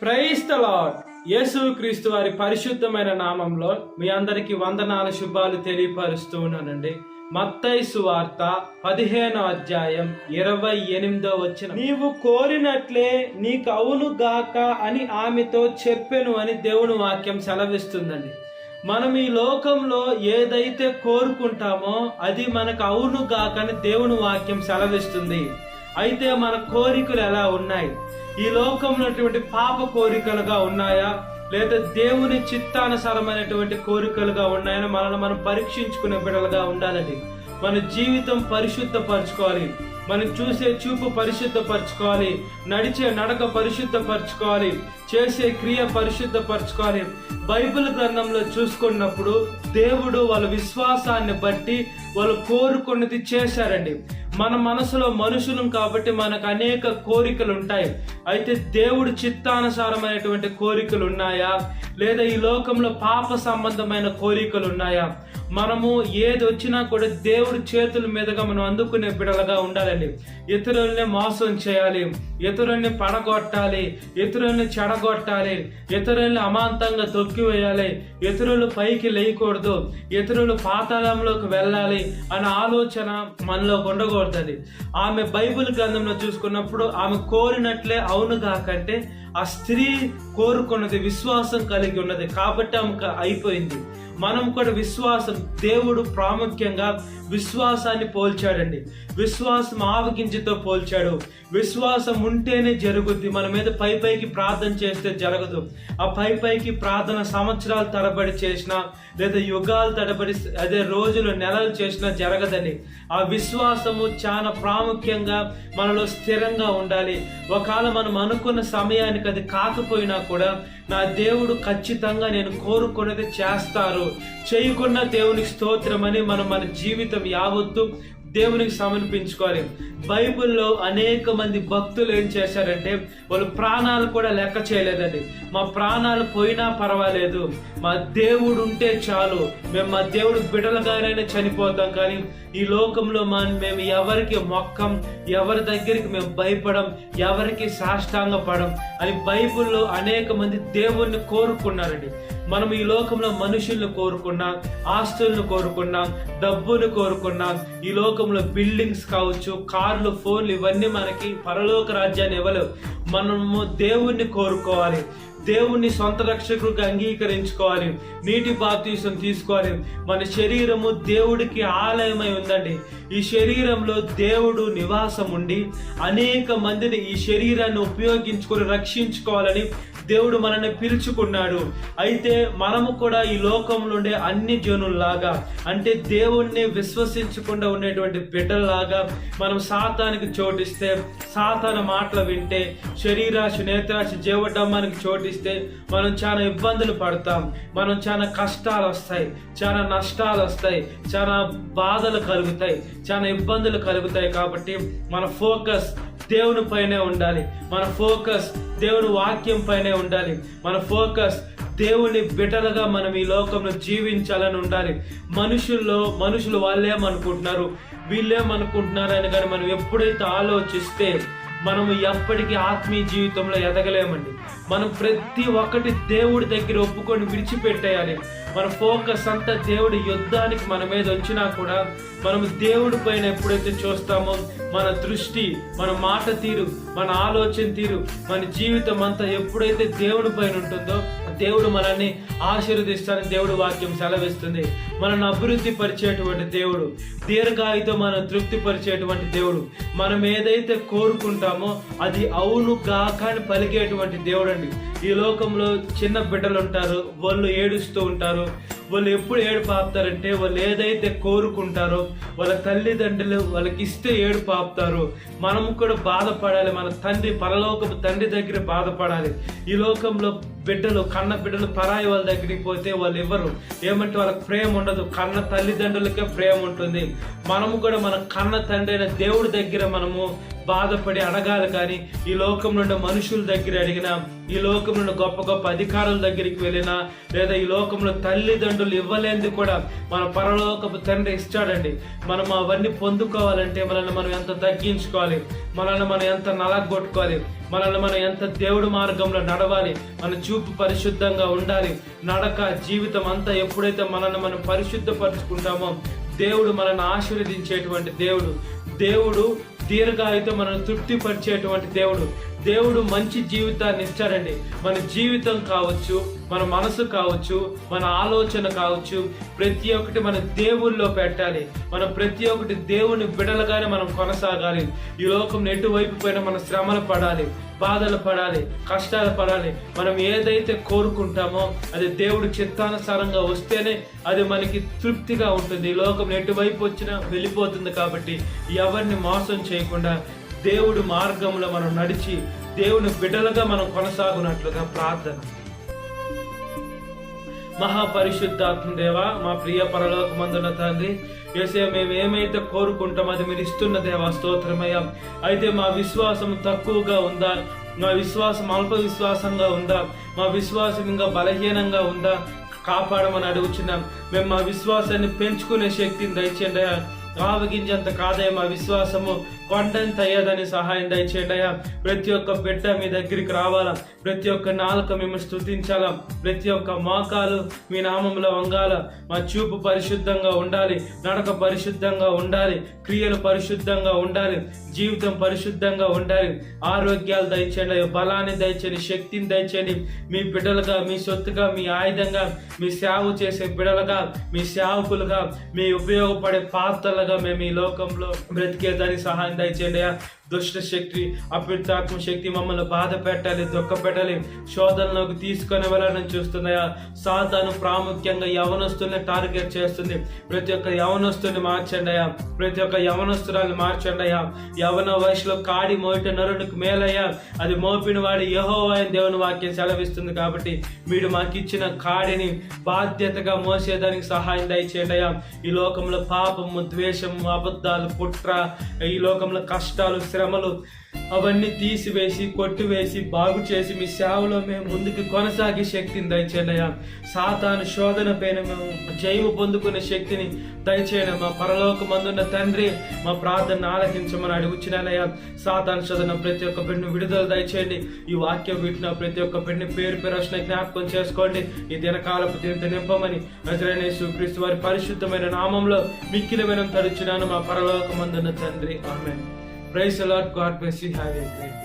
Praise the lord. యేసుక్రీస్తు వారి పరిశుద్ధమైన నామంలో మీ అందరికి వందనాలు శుభాలు తెలియపరుస్తూ ఉన్నానండి. మత్తయి సువార్త 15వ అధ్యాయం 28వ వచనం, నీవు కోరినట్లే నీకు అవును గాక అని ఆమెతో చెప్పెను అని దేవుని వాక్యం సెలవిస్తుందండి. మనం ఈ లోకంలో ఏదైతే కోరుకుంటామో అది మనకు అవును గాక అని దేవుని వాక్యం సెలవిస్తుంది. అయితే మన కోరికలు ఎలా ఉన్నాయి? ఈ లోకంలో పాప కోరికలుగా ఉన్నాయా, లేదా దేవుని చిత్తానుసారమైనటువంటి కోరికలుగా ఉన్నాయని మనల్ని మనం పరీక్షించుకునే బిడ్డలుగా ఉండాలండి. మన జీవితం పరిశుద్ధపరచుకోవాలి, మనం చూసే చూపు పరిశుద్ధపరచుకోవాలి, నడిచే నడక పరిశుద్ధపరచుకోవాలి, చేసే క్రియ పరిశుద్ధపరచుకోవాలి. బైబిల్ గ్రంథంలో చూసుకున్నప్పుడు దేవుడు వాళ్ళ విశ్వాసాన్ని బట్టి వాళ్ళు కోరుకున్నది చేశారండి. మన మనసులో మనుషులం కాబట్టి మనకు అనేక కోరికలు ఉంటాయి. అయితే దేవుడు చిత్తానుసారమైనటువంటి కోరికలు ఉన్నాయా, లేదా ఈ లోకంలో పాప సంబంధమైన కోరికలు ఉన్నాయా? మనము ఏది వచ్చినా కూడా దేవుడి చేతుల మీదుగా మనం అందుకునే బిడలుగా ఉండాలండి. ఇతరుల్ని మోసం చేయాలి, ఇతరుల్ని పడగొట్టాలి, ఇతరుల్ని చెడగొట్టాలి, ఇతరుల్ని అమాంతంగా తొక్కివేయాలి, ఇతరులు పైకి లేయకూడదు, ఇతరులు పాతాళంలోకి వెళ్ళాలి అనే ఆలోచన మనలో ఉండకూడదండి. ఆమె బైబిల్ గ్రంథంలో చూసుకున్నప్పుడు ఆమె కోరినట్లే అవును కాకంటే ఆ స్త్రీ కోరుకున్నది విశ్వాసం కలిగి ఉన్నది కాబట్టి ఆమెకు అయిపోయింది. మనం కూడా విశ్వాసం, దేవుడు ప్రాముఖ్యంగా విశ్వాసాన్ని పోల్చాడండి. విశ్వాసం ఆవగింజతో పోల్చాడు. విశ్వాసం ఉంటేనే జరుగుద్ది. మన మీద పైకి ప్రార్థన చేస్తే జరగదు. ఆ పైకి ప్రార్థన సంవత్సరాలు తరబడి చేసినా, లేదా యుగాలు తరబడి అదే రోజులు నెలలు చేసినా జరగదని. ఆ విశ్వాసము చాలా ప్రాముఖ్యంగా మనలో స్థిరంగా ఉండాలి. ఒకవేళ మనం అనుకున్న సమయానికి అది కాకపోయినా కూడా నా దేవుడు ఖచ్చితంగా నేను కోరుకున్నది చేస్తారు, చేయకుండా దేవునికి స్తోత్రం అని మనం మన జీవితం యావత్తు దేవునికి సమర్పించుకోవాలి. బైబిల్లో అనేక మంది భక్తులు ఏం చేశారంటే వాళ్ళు ప్రాణాలు కూడా లెక్క చేయలేదండి. మా ప్రాణాలు పోయినా పర్వాలేదు, మా దేవుడు ఉంటే చాలు, మేము మా దేవుడు బిడలుగానే చనిపోతాం, కానీ ఈ లోకంలో మేము ఎవరికి మొక్కం, ఎవరి దగ్గరికి మేము భయపడం, ఎవరికి సాష్టాంగపడం అని బైబిల్లో అనేక మంది దేవుణ్ణి కోరుకున్నారండి. మనం ఈ లోకంలో మనుషుల్ని కోరుకున్నాం, ఆస్తులను కోరుకున్నాం, డబ్బును కోరుకున్నాం. ఈ లోకంలో బిల్డింగ్స్ కావచ్చు, కార్లు, ఫోన్లు, ఇవన్నీ మనకి పరలోక రాజ్యాన్ని ఇవ్వలేవు. మనము దేవుణ్ణి కోరుకోవాలి, దేవుణ్ణి సొంత రక్షకుడిగా అంగీకరించుకోవాలి, నీటి బాప్తీసం తీసుకోవాలి. మన శరీరము దేవుడికి ఆలయమై ఉందండి. ఈ శరీరంలో దేవుడు నివాసం ఉండి అనేక మందిని ఈ శరీరాన్ని ఉపయోగించుకొని రక్షించుకోవాలని దేవుడు మనల్ని పిలుచుకున్నాడు. అయితే మనము కూడా ఈ లోకంలో ఉండే అన్ని జనుల్లాగా, అంటే దేవుణ్ణి విశ్వసించకుండా ఉండేటువంటి బిడ్డల్లాగా మనం సాతానికి చోటిస్తే, సాతాను మాటలు వింటే, శరీరాశ నేత్రాశ జీవడమ్మానికి చోటిస్తే మనం చాలా ఇబ్బందులు పడతాం, మనం చాలా కష్టాలు వస్తాయి, చాలా నష్టాలు వస్తాయి, చాలా బాధలు కలుగుతాయి, చాలా ఇబ్బందులు కలుగుతాయి. కాబట్టి మన ఫోకస్ దేవుని పైనే ఉండాలి, మన ఫోకస్ దేవుని వాక్యం పైనే ఉండాలి, మన ఫోకస్ దేవుని బిడ్డలుగా మనం ఈ లోకంలో జీవించాలని ఉండాలి. మనుషులు వాళ్ళేమనుకుంటున్నారు, వీళ్ళేమనుకుంటున్నారు అని కానీ మనం ఎప్పుడైతే ఆలోచిస్తే మనము ఎప్పటికీ ఆత్మీయ జీవితంలో ఎదగలేమండి. మనం ప్రతి ఒక్కటి దేవుడి దగ్గర ఒప్పుకొని విడిచిపెట్టేయాలి. మన ఫోకస్ అంతా దేవుడి యుద్ధానికి మన మీద వచ్చినా కూడా మనము దేవుడి పైన ఎప్పుడైతే చూస్తామో మన దృష్టి, మన మాట తీరు, మన ఆలోచన తీరు, మన జీవితం అంతా ఎప్పుడైతే దేవుడి పైన ఉంటుందో దేవుడు మనల్ని ఆశీర్వదిస్తారని దేవుడు వాక్యం సెలవిస్తుంది. మనల్ని అభివృద్ధి పరిచేటువంటి దేవుడు, దీర్ఘాయుతో మనం తృప్తి పరిచేటువంటి దేవుడు. మనం ఏదైతే కోరుకుంటామో అది అవును గాక అని పలికేటువంటి దేవుడు అండి. ఈ లోకంలో చిన్న బిడ్డలు ఉంటారు, వాళ్ళు ఏడుస్తూ ఉంటారు. వాళ్ళు ఎప్పుడు ఏడుపు ఆపుతారంటే వాళ్ళు ఏదైతే కోరుకుంటారో వాళ్ళ తల్లిదండ్రులు వాళ్ళకి ఇస్తే ఏడుపు ఆపుతారు. మనము కూడా బాధపడాలి, మన తండ్రి, పరలోకపు తండ్రి దగ్గర బాధపడాలి. ఈ లోకంలో కన్న బిడ్డలు పరాయి వాళ్ళ దగ్గరికి పోతే వాళ్ళు ఇవ్వరు, ఏమంటే వాళ్ళకి ప్రేమ ఉండదు. కన్న తల్లిదండ్రులకే ప్రేమ ఉంటుంది. మనము కూడా మన కన్న తండ్రి అయిన దేవుడి దగ్గర మనము బాధపడి అడగాలి. కానీ ఈ లోకం నుండి మనుషుల దగ్గర అడిగినా, ఈ లోకం నుండి గొప్ప గొప్ప అధికారుల దగ్గరికి వెళ్ళినా, లేదా ఈ లోకంలో తల్లిదండ్రులు ఇవ్వలేనిది కూడా మన పరలోకపు తండ్రి ఇస్తాడండి. మనం అవన్నీ పొందుకోవాలంటే మనల్ని మనం ఎంత తగ్గించుకోవాలి, మనల్ని మనం ఎంత నలగొట్టుకోవాలి, మనల్ని మనం ఎంత దేవుడి మార్గంలో నడవాలి, మన చూపు పరిశుద్ధంగా ఉండాలి. నడక జీవితం అంతా ఎప్పుడైతే మనల్ని మనం పరిశుద్ధపరుచుకుంటామో దేవుడు మనల్ని ఆశీర్వదించేటువంటి దేవుడు దీర్ఘాయుతో మనల్ని తృప్తిపరిచేటువంటి దేవుడు మంచి జీవితాన్ని ఇస్తాడండి. మన జీవితం కావచ్చు, మన మనసు కావచ్చు, మన ఆలోచన కావచ్చు, ప్రతి ఒక్కటి మన దేవుల్లో పెట్టాలి. మనం ప్రతి ఒక్కటి దేవుని బిడలుగానే మనం కొనసాగాలి. ఈ లోకం ఎటువైపు పోయినా మనం శ్రమలు పడాలి, బాధలు పడాలి, కష్టాలు పడాలి. మనం ఏదైతే కోరుకుంటామో అది దేవుడి చిత్తానుసారంగా వస్తేనే అది మనకి తృప్తిగా ఉంటుంది. ఈ లోకం ఎటువైపు వచ్చినా వెళ్ళిపోతుంది. కాబట్టి ఎవరిని మోసం చేయకుండా దేవుడి మార్గంలో మనం నడిచి దేవుని బిడ్డలుగా మనం కొనసాగునట్లుగా ప్రార్థన. మహాపరిశుద్ధాత్మ దేవా, మా ప్రియ పరలోకమందున్న తండ్రి, యేసయ్య, మేము ఏమైతే కోరుకుంటామో అది మీరు ఇస్తున్న దేవా, స్తోత్రమయ్యా. అయితే మా విశ్వాసం తక్కువగా ఉందా, మా విశ్వాసం అల్ప విశ్వాసంగా ఉందా, మా విశ్వాసం ఇంకా బలహీనంగా ఉందా, కాపాడమని అడుగుచున్నాం. మేము మా విశ్వాసాన్ని పెంచుకునే శక్తిని దయచేయండి. ఆవగింజంత కాదయ్య మా విశ్వాసము, కొండంత అయ్యేదని సహాయం దయచేయండి అయ్యా. ప్రతి ఒక్క బిడ్డ మీ దగ్గరికి రావాలా, ప్రతి ఒక్క నాలుక మేము స్తుతించాలా, ప్రతి ఒక్క మోకాలు మీ నామంలో వంగాల. మా చూపు పరిశుద్ధంగా ఉండాలి, నడక పరిశుద్ధంగా ఉండాలి, క్రియలు పరిశుద్ధంగా ఉండాలి, జీవితం పరిశుద్ధంగా ఉండాలి. ఆరోగ్యాలు దయచేయండి, బలాన్ని దయచేయండి, శక్తిని దయచేయండి. మీ బిడ్డలుగా, మీ సొత్తుగా, మీ ఆయుధంగా, మీ సేవ చేసే బిడ్డలుగా, మీ సేవకులుగా, మీ ఉపయోగపడే పాత్రలుగా మేము ఈ లోకంలో బ్రతికేదానికి సహాయం దయచేయండి. దుష్ట శక్తి, అపవిత్రాత్మ శక్తి మమ్మల్ని బాధ పెట్టాలి, దుఃఖ పెట్టాలి, శోధనలోకి తీసుకొని వెళ్ళాలని చూస్తున్నాయా. సాతాను ప్రాముఖ్యంగా యవనస్తుల్ని టార్గెట్ చేస్తుంది. ప్రతి ఒక్క యవనస్తుని మార్చండి అయ్యా, ప్రతి ఒక్క యవనస్తురాలు మార్చండి అయ్యా. యవన వయసులో కాడి మోయట నరునికి మేలయ్యా, అది మోపిన వాడి యెహోవా అని దేవుని వాక్యం సెలవిస్తుంది. కాబట్టి మీరు మాకు ఇచ్చిన కాడిని బాధ్యతగా మోసేదానికి సహాయం దయచేయండి అయ్యా. ఈ లోకంలో పాపము, ద్వేషము, అబద్ధాలు, కుట్ర, ఈ లోకంలో కష్టాలు, శ్రమలు అవన్నీ తీసివేసి, కొట్టివేసి, బాగు చేసి మీ సేవలో మేము ముందుకు కొనసాగే శక్తిని దయచేయండి అయ్యా. సాతాను శోధన పైన మేము జయము పొందుకునే శక్తిని దయచేయండి. మా పరలోకమందున్న తండ్రి, మా ప్రార్థన ఆలకించమని అడుగుచున్నానయ్యా. సాతాను శోధన ప్రతి ఒక్క బిడ్డను విడుదల దయచేయండి. ఈ వాక్యం వింటున్న ప్రతి ఒక్క బిడ్డని పేరు పేరు జ్ఞాపకం చేసుకోండి. ఈ దినకాలపు దీంతో నింపమని నజరేయుడైన యేసుక్రీస్తు వారి పరిశుద్ధమైన నామంలో మిక్కిలి వినం తడుచున్నాను మా పరలోకమందున్న తండ్రి, ఆమేన్. Praise the Lord. God bless you. Have a great day.